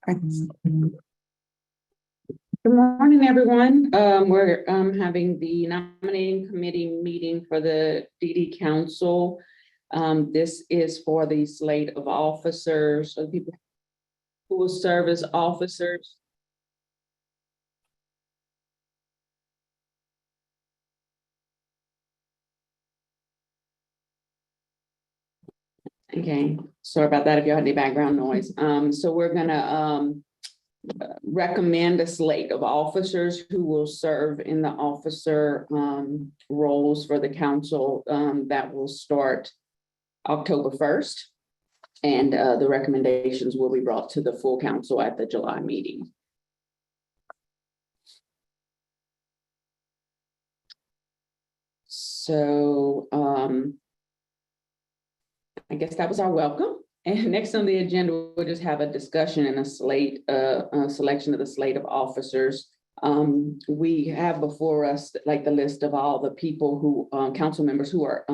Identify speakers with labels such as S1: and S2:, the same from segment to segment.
S1: Good morning, everyone. We're having the nominating committee meeting for the DD Council. This is for the slate of officers, so people who will serve as officers. Okay, sorry about that if you had any background noise. So we're gonna recommend a slate of officers who will serve in the officer roles for the council that will start October 1st. And the recommendations will be brought to the full council at the July meeting. So I guess that was our welcome. And next on the agenda, we'll just have a discussion and a slate, a selection of the slate of officers. We have before us like the list of all the people who, council members who are,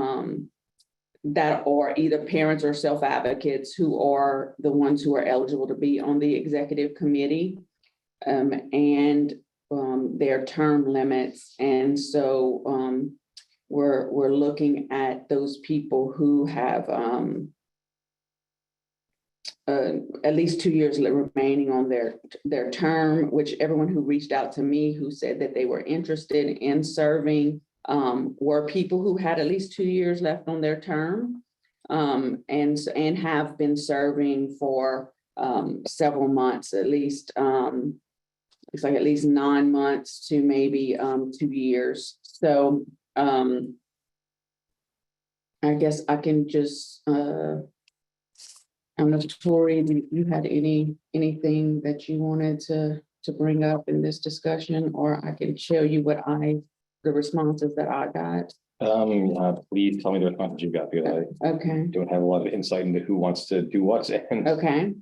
S1: that are either parents or self-advocates who are the ones who are eligible to be on the executive committee, and their term limits. And so we're looking at those people who have at least 2 years remaining on their term, which everyone who reached out to me who said that they were interested in serving were people who had at least 2 years left on their term, and have been serving for several months, at least it's like at least 9 months to maybe 2 years. So I guess I can just I don't know if Tori, you had anything that you wanted to bring up in this discussion, or I can show you the responses that I got.
S2: Please tell me the responses you got, because I don't have a lot of insight into who wants to do what.
S1: Okay.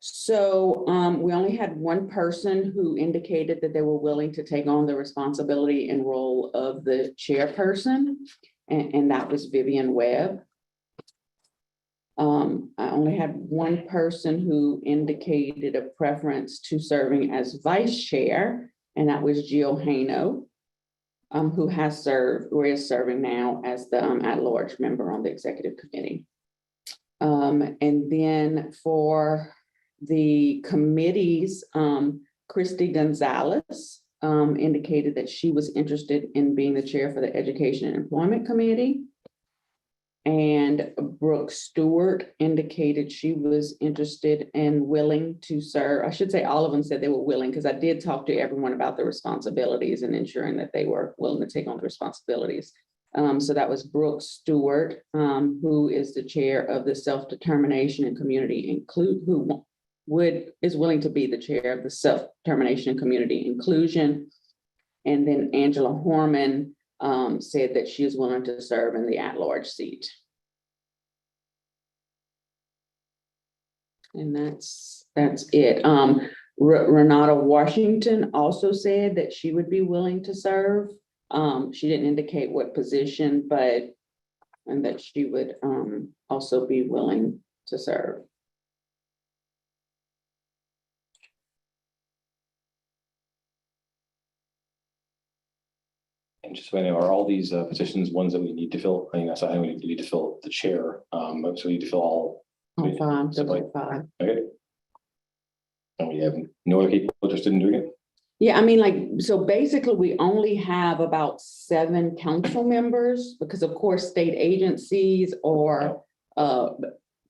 S1: So we only had one person who indicated that they were willing to take on the responsibility and role of the chairperson, and that was Vivian Webb. I only had one person who indicated a preference to serving as vice chair, and that was Jill Hano, who has served or is serving now as the at-large member on the executive committee. And then for the committees, Christy Gonzalez indicated that she was interested in being the chair for the Education and Employment Committee. And Brooke Stewart indicated she was interested and willing to serve. I should say all of them said they were willing, because I did talk to everyone about the responsibilities and ensuring that they were willing to take on the responsibilities. So that was Brooke Stewart, who is the chair of the Self-Determination and Community is willing to be the chair of the Self-Determination and Community Inclusion. And then Angela Horman said that she is willing to serve in the at-large seat. And that's it. Renata Washington also said that she would be willing to serve. She didn't indicate what position, and that she would also be willing to serve.
S2: And just so I know, are all these positions ones that we need to fill? I mean, that's I we need to fill the chair. So we need to fill all.
S1: Five.
S2: Okay. And we have no other people interested in doing it?
S1: Yeah, I mean, so basically we only have about 7 council members, because of course state agencies or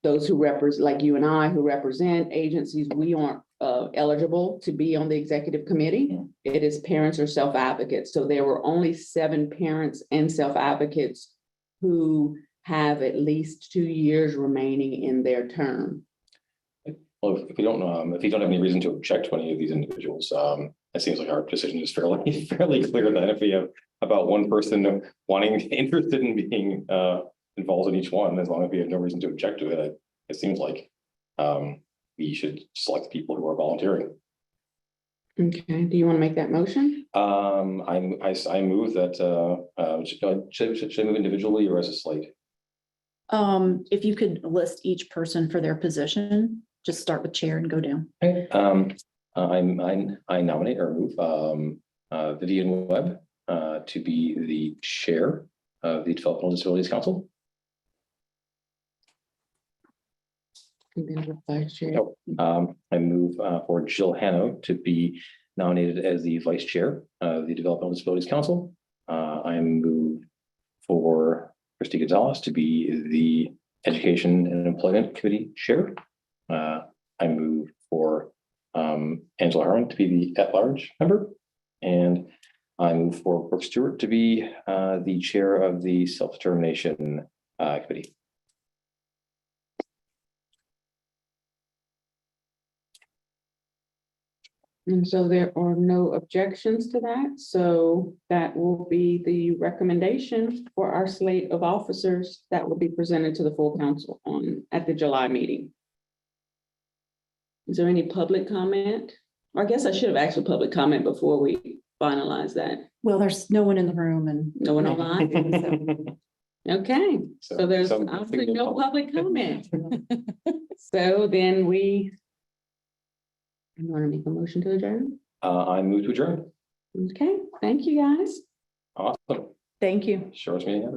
S1: those who represent, like you and I, who represent agencies, we aren't eligible to be on the executive committee. It is parents or self-advocates. So there were only 7 parents and self-advocates who have at least 2 years remaining in their term.
S2: Well, if you don't have any reason to object to any of these individuals, it seems like our decision is fairly clear. That if we have about one person interested in being involved in each one, as long as we have no reason to object to it, it seems like we should select people who are volunteering.
S1: Okay. Do you want to make that motion?
S2: I move that should I move individually or as a slate?
S3: If you could list each person for their position, just start with chair and go down.
S2: Okay, I nominate or move Vivian Webb to be the chair of the Developmental Disabilities Council.
S1: And then the vice chair.
S2: I move for Jill Hanno to be nominated as the vice chair of the Developmental Disabilities Council. I move for Christy Gonzalez to be the Education and Employment Committee chair. I move for Angela Harmon to be the at-large member. And I move for Brooke Stewart to be the chair of the Self-Determination Committee.
S1: And so there are no objections to that. So that will be the recommendation for our slate of officers that will be presented to the full council at the July meeting. Is there any public comment? Or I guess I should have asked for public comment before we finalize that.
S3: Well, there's no one in the room and.
S1: No one online? Okay, so there's obviously no public comment. So then I'm going to make a motion to adjourn.
S2: I move to adjourn.
S1: Okay, thank you, guys.
S2: Awesome.
S3: Thank you.
S2: Shortest meeting ever.